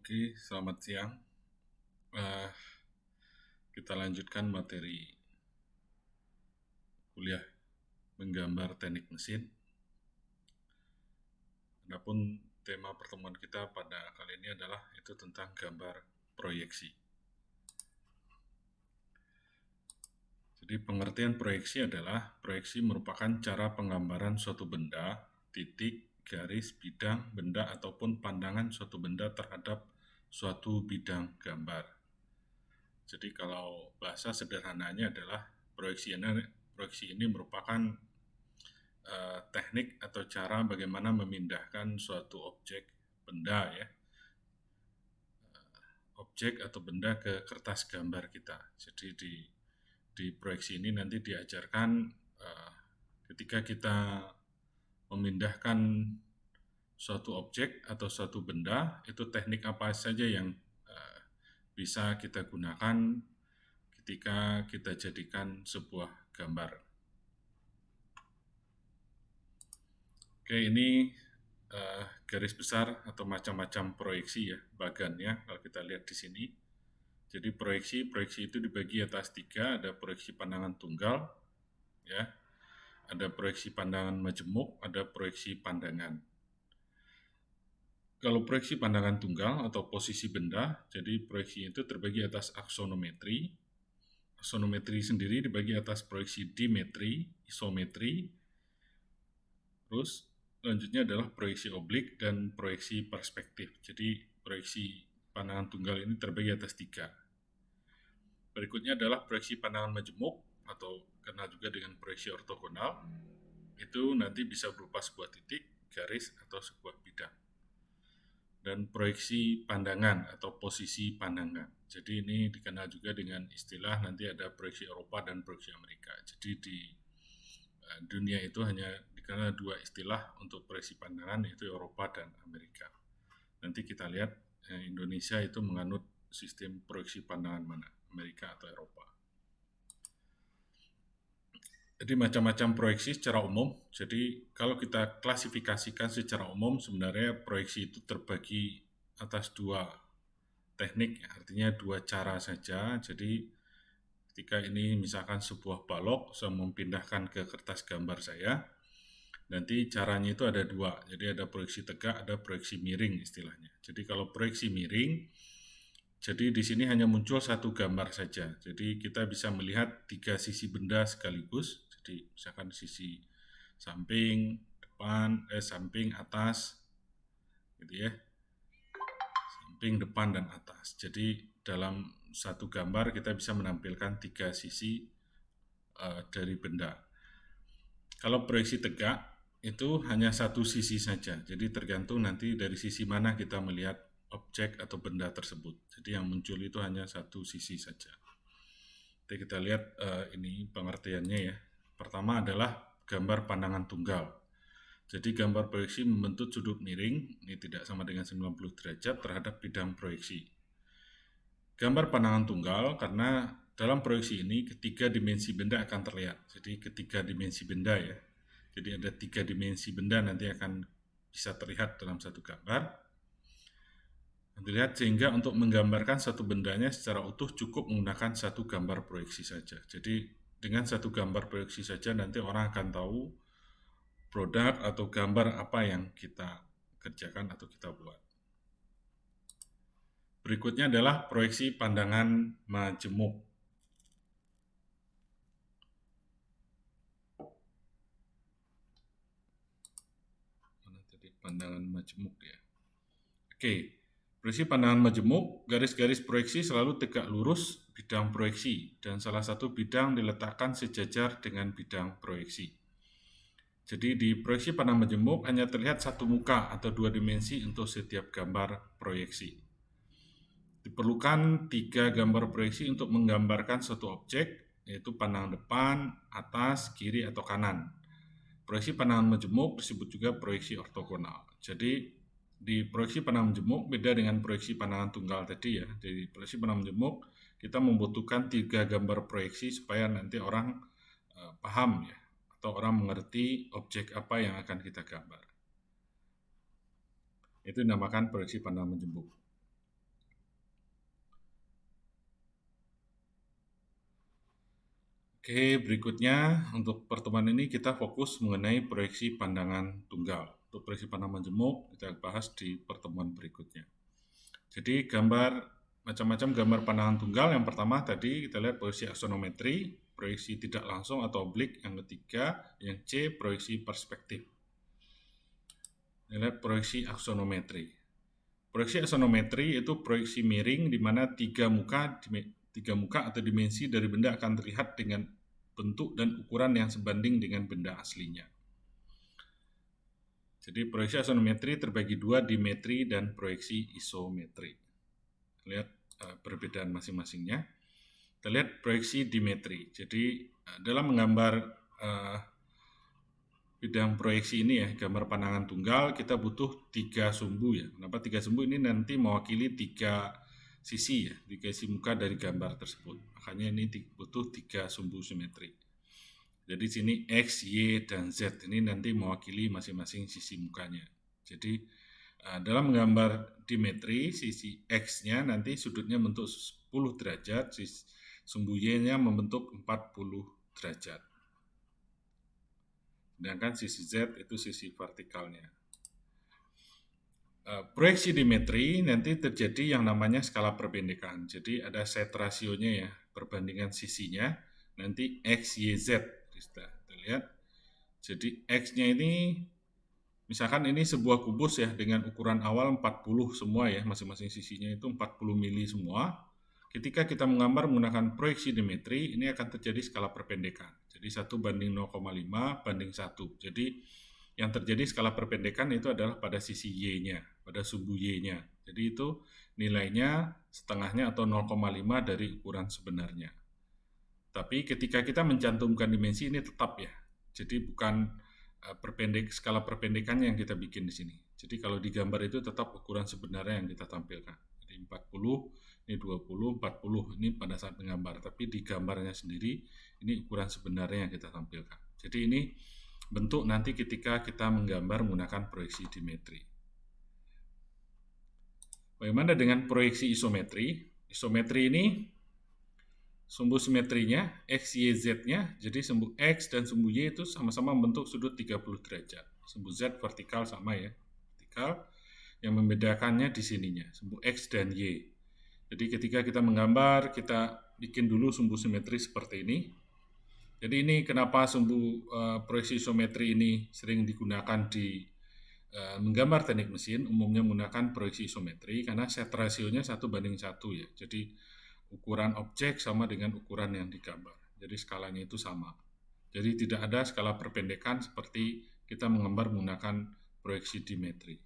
Oke, selamat siang. Eh, Kita lanjutkan materi kuliah menggambar teknik mesin. Adapun tema pertemuan kita pada kali ini adalah itu tentang gambar proyeksi. Jadi pengertian proyeksi adalah proyeksi merupakan cara penggambaran suatu benda, titik, garis, bidang, benda ataupun pandangan suatu benda terhadap suatu bidang gambar. Jadi kalau bahasa sederhananya adalah proyeksi ini merupakan teknik atau cara bagaimana memindahkan suatu objek benda ya, objek atau benda ke kertas gambar kita. Jadi di proyeksi ini nanti diajarkan ketika kita memindahkan suatu objek atau suatu benda, itu teknik apa saja yang bisa kita gunakan ketika kita jadikan sebuah gambar. Oke, ini garis besar atau macam-macam proyeksi ya, bagannya kalau kita lihat di sini. Jadi proyeksi itu dibagi atas 3, ada proyeksi pandangan tunggal, ya, ada proyeksi pandangan majemuk, ada proyeksi pandangan. Kalau proyeksi pandangan tunggal atau posisi benda, jadi proyeksi itu terbagi atas aksonometri. Aksonometri sendiri dibagi atas proyeksi dimetri, isometri, terus selanjutnya adalah proyeksi oblik dan proyeksi perspektif. Jadi proyeksi pandangan tunggal ini terbagi atas 3. Berikutnya adalah proyeksi pandangan majemuk atau kenal juga dengan proyeksi ortogonal. Itu nanti bisa berupa sebuah titik, garis, atau sebuah bidang. Dan proyeksi pandangan atau posisi pandangan. Jadi ini dikenal juga dengan istilah nanti ada proyeksi Eropa dan proyeksi Amerika. Jadi di dunia itu hanya dikenal 2 istilah untuk proyeksi pandangan, yaitu Eropa dan Amerika. Nanti kita lihat Indonesia itu menganut sistem proyeksi pandangan mana, Amerika atau Eropa. Jadi macam-macam proyeksi secara umum. Jadi kalau kita klasifikasikan secara umum, sebenarnya proyeksi itu terbagi atas 2 teknik, artinya 2 cara saja. Jadi ketika ini misalkan sebuah balok, saya memindahkan ke kertas gambar saya, nanti caranya itu ada 2. Jadi ada proyeksi tegak, ada proyeksi miring istilahnya. Jadi kalau proyeksi miring, jadi di sini hanya muncul 1 gambar saja. Jadi kita bisa melihat 3 sisi benda sekaligus. Jadi misalkan sisi samping, depan, samping, atas, gitu ya. Samping, depan, dan atas. Jadi dalam 1 gambar kita bisa menampilkan 3 sisi dari benda. Kalau proyeksi tegak itu hanya 1 sisi saja. Jadi tergantung nanti dari sisi mana kita melihat objek atau benda tersebut. Jadi yang muncul itu hanya 1 sisi saja. Jadi kita lihat ini pengertiannya ya. Pertama adalah gambar pandangan tunggal. Jadi gambar proyeksi membentuk sudut miring, ini tidak sama dengan 90 derajat terhadap bidang proyeksi. Gambar pandangan tunggal karena dalam proyeksi ini ketiga dimensi benda akan terlihat. Jadi ketiga dimensi benda ya. Jadi ada 3 dimensi benda nanti akan bisa terlihat dalam satu gambar. Dilihat sehingga untuk menggambarkan satu bendanya secara utuh cukup menggunakan 1 gambar proyeksi saja. Jadi dengan 1 gambar proyeksi saja nanti orang akan tahu produk atau gambar apa yang kita kerjakan atau kita buat. Berikutnya adalah proyeksi pandangan majemuk. Mana tadi pandangan majemuk ya? Oke. Proyeksi pandangan majemuk, garis-garis proyeksi selalu tegak lurus bidang proyeksi dan salah satu bidang diletakkan sejajar dengan bidang proyeksi. Jadi di proyeksi pandangan majemuk hanya terlihat 1 muka atau 2 dimensi untuk setiap gambar proyeksi. Diperlukan 3 gambar proyeksi untuk menggambarkan suatu objek, yaitu pandangan depan, atas, kiri, atau kanan. Proyeksi pandangan majemuk disebut juga proyeksi ortogonal. Jadi di proyeksi pandangan majemuk beda dengan proyeksi pandangan tunggal tadi ya. Jadi proyeksi pandangan majemuk kita membutuhkan 3 gambar proyeksi supaya nanti orang paham ya, atau orang mengerti objek apa yang akan kita gambar. Itu dinamakan proyeksi pandangan majemuk. Oke, berikutnya untuk pertemuan ini kita fokus mengenai proyeksi pandangan tunggal. Untuk proyeksi pandangan majemuk kita bahas di pertemuan berikutnya. Jadi macam-macam gambar pandangan tunggal. Yang pertama tadi kita lihat proyeksi aksonometri, proyeksi tidak langsung atau oblik. Yang ketiga, yang C, proyeksi perspektif. Kita lihat proyeksi aksonometri. Proyeksi aksonometri itu proyeksi miring di mana tiga muka atau dimensi dari benda akan terlihat dengan bentuk dan ukuran yang sebanding dengan benda aslinya. Jadi proyeksi aksonometri terbagi dua, dimetri dan proyeksi isometri. Lihat perbedaan masing-masingnya. Kita lihat proyeksi dimetri. Jadi dalam menggambar bidang proyeksi ini ya, gambar pandangan tunggal, kita butuh 3 sumbu ya. Kenapa 3 sumbu? Ini nanti mewakili 3 sisi ya, 3 sisi muka dari gambar tersebut. Makanya ini butuh 3 sumbu simetri. Jadi sini X, Y, dan Z ini nanti mewakili masing-masing sisi mukanya. Jadi dalam menggambar dimetri, sisi X-nya nanti sudutnya membentuk 10 derajat, sumbu Y-nya membentuk 40 derajat. Sedangkan sisi Z itu sisi vertikalnya. Proyeksi dimetri nanti terjadi yang namanya skala perpendekan. Jadi ada set rasionya ya, perbandingan sisinya. Nanti X, Y, Z. Kita lihat. Jadi X-nya ini, misalkan ini sebuah kubus ya, dengan ukuran awal 40 semua ya, masing-masing sisinya itu 40 mili semua. Ketika kita menggambar menggunakan proyeksi dimetri, ini akan terjadi skala perpendekan. Jadi 1 banding 0,5 banding 1. Jadi yang terjadi skala perpendekan itu adalah pada sisi Y-nya, pada sumbu Y-nya. Jadi itu nilainya setengahnya atau 0,5 dari ukuran sebenarnya. Tapi ketika kita mencantumkan dimensi ini tetap ya. Jadi bukan skala perpendekannya yang kita bikin di sini. Jadi kalau digambar itu tetap ukuran sebenarnya yang kita tampilkan. Jadi 40, ini 20, 40, ini pada saat menggambar. Tapi di gambarnya sendiri, ini ukuran sebenarnya yang kita tampilkan. Jadi ini bentuk nanti ketika kita menggambar menggunakan proyeksi dimetri. Bagaimana dengan proyeksi isometri? Isometri ini sumbu simetrinya X, Y, Z-nya, jadi sumbu X dan sumbu Y itu sama-sama membentuk sudut 30 derajat. Sumbu Z vertikal sama ya, vertikal. Yang membedakannya di sininya, sumbu X dan Y. Jadi ketika kita menggambar, kita bikin dulu sumbu simetri seperti ini. Jadi ini kenapa sumbu proyeksi isometri ini sering digunakan di menggambar teknik mesin, umumnya menggunakan proyeksi isometri karena set rasionya 1 banding 1 ya. Jadi ukuran objek sama dengan ukuran yang digambar. Jadi skalanya itu sama. Jadi tidak ada skala perpendekan seperti kita menggambar menggunakan proyeksi dimetri.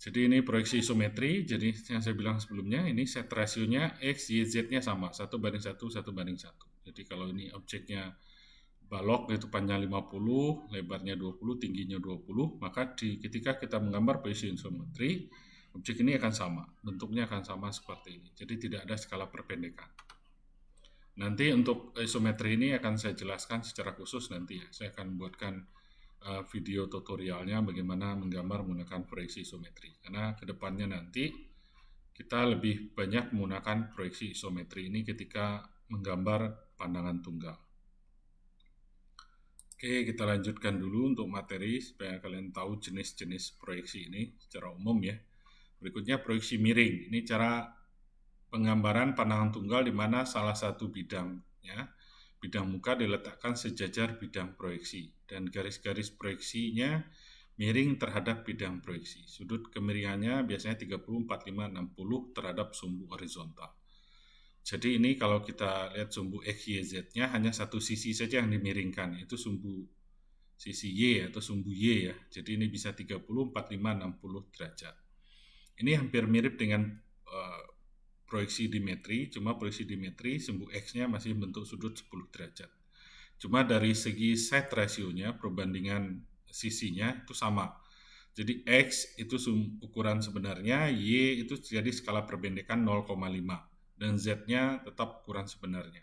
Jadi ini proyeksi isometri, jadi yang saya bilang sebelumnya, ini set rasionya X, Y, Z-nya sama, 1 banding 1, 1 banding 1. Jadi kalau ini objeknya balok itu panjang 50, lebarnya 20, tingginya 20, maka ketika kita menggambar proyeksi isometri, objek ini akan sama, bentuknya akan sama seperti ini. Jadi tidak ada skala perpendekan. Nanti untuk isometri ini akan saya jelaskan secara khusus nanti ya. Saya akan buatkan video tutorialnya bagaimana menggambar menggunakan proyeksi isometri. Karena kedepannya nanti kita lebih banyak menggunakan proyeksi isometri ini ketika menggambar pandangan tunggal. Oke, kita lanjutkan dulu untuk materi supaya kalian tahu jenis-jenis proyeksi ini secara umum ya. Berikutnya proyeksi miring. Ini cara penggambaran pandangan tunggal di mana salah satu bidang muka diletakkan sejajar bidang proyeksi dan garis-garis proyeksinya miring terhadap bidang proyeksi. Sudut kemiringannya biasanya 30, 45, 60 terhadap sumbu horizontal. Jadi ini kalau kita lihat sumbu X, Y, Z-nya hanya satu sisi saja yang dimiringkan, itu sumbu sisi Y atau sumbu Y ya. Jadi ini bisa 30, 45, 60 derajat. Ini hampir mirip dengan proyeksi dimetri, cuma proyeksi dimetri sumbu X-nya masih bentuk sudut 10 derajat. Cuma dari segi set rasionya, perbandingan sisinya itu sama. Jadi X itu ukuran sebenarnya, Y itu jadi skala perpendekan 0,5 dan Z-nya tetap ukuran sebenarnya.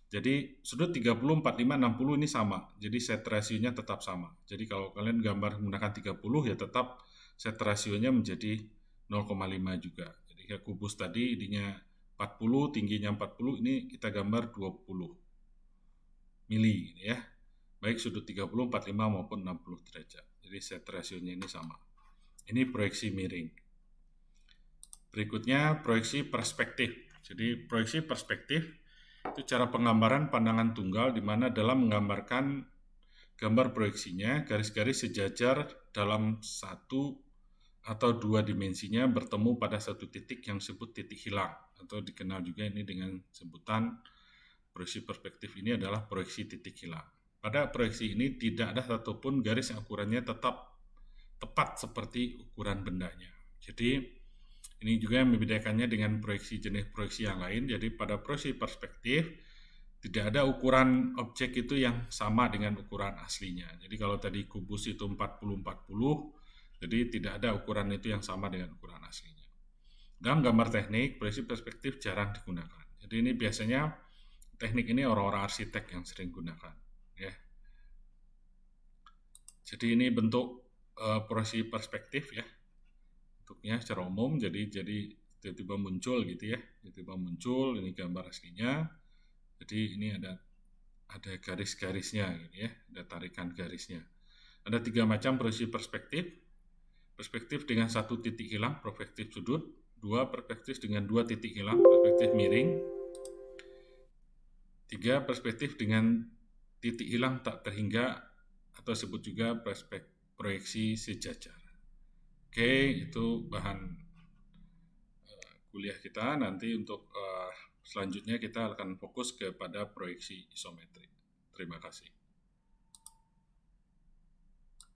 Jadi sudut 30, 45, 60 ini sama. Jadi set rasionya tetap sama. Jadi kalau kalian gambar menggunakan 30 ya tetap set rasionya menjadi 0,5 juga. Jadi kayak kubus tadi ininya 40, tingginya 40, ini kita gambar 20 mili ya. Baik sudut 30, 45 maupun 60 derajat. Jadi set rasionya ini sama. Ini proyeksi miring. Berikutnya proyeksi perspektif. Jadi proyeksi perspektif itu cara penggambaran pandangan tunggal di mana dalam menggambarkan gambar proyeksinya garis-garis sejajar dalam satu atau dua dimensinya bertemu pada satu titik yang disebut titik hilang atau dikenal juga ini dengan sebutan proyeksi perspektif ini adalah proyeksi titik hilang. Pada proyeksi ini tidak ada satupun garis yang ukurannya tetap tepat seperti ukuran bendanya. Jadi ini juga yang membedakannya dengan proyeksi jenis proyeksi yang lain. Jadi pada proyeksi perspektif tidak ada ukuran objek itu yang sama dengan ukuran aslinya. Jadi kalau tadi kubus itu 40-40, jadi tidak ada ukuran itu yang sama dengan ukuran aslinya. Dalam gambar teknik, proyeksi perspektif jarang digunakan. Jadi ini biasanya teknik ini orang-orang arsitek yang sering gunakan. Ya. Jadi ini bentuk proyeksi perspektif ya. Bentuknya secara umum, jadi tiba-tiba muncul gitu ya. Tiba-tiba muncul, ini gambar aslinya. Jadi ini ada garis-garisnya gitu ya, ada tarikan garisnya. Ada 3 macam proyeksi perspektif. Perspektif dengan satu titik hilang, perspektif sudut. 2, perspektif dengan 2 titik hilang, perspektif miring. 3, perspektif dengan titik hilang tak terhingga atau disebut juga proyeksi sejajar. Oke, itu bahan kuliah kita. Nanti untuk selanjutnya kita akan fokus kepada proyeksi isometri. Terima kasih.